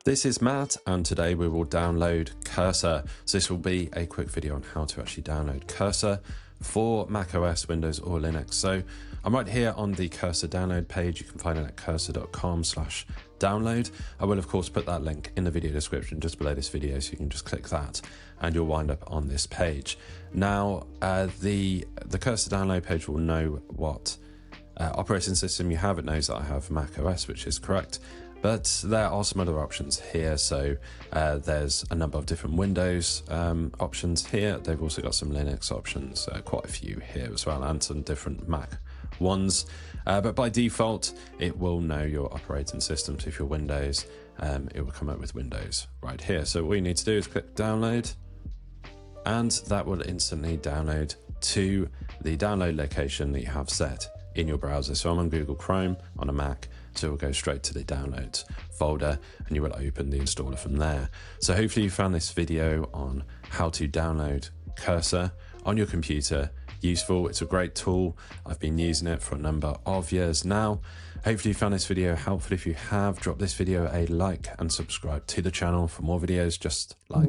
This is Matt, and today we will download Cursor. So this will be a quick video on how to actually download Cursor for macOS, Windows or Linux. So I'm right here on the Cursor download page. You can find it at cursor.com/download. I will of course put that link in the video description just below this video, so you can just click that and you'll wind up on this page. Now the Cursor download page will know what operating system you have. It knows that I have macOS, which is correct. But there are some other options here. So there's a number of different Windows options here. They've also got some Linux options, quite a few here as well, and some different Mac ones. But by default, it will know your operating system. So if you're Windows, it will come up with Windows right here. So all you need to do is click download, and that will instantly download to the download location that you have set in your browser. So I'm on Google Chrome on a Mac, so it will go straight to the downloads folder and you will open the installer from there. So hopefully you found this video on how to download Cursor on your computer useful. It's a great tool. I've been using it for a number of years now. Hopefully you found this video helpful. If you have, drop this video a like and subscribe to the channel for more videos just like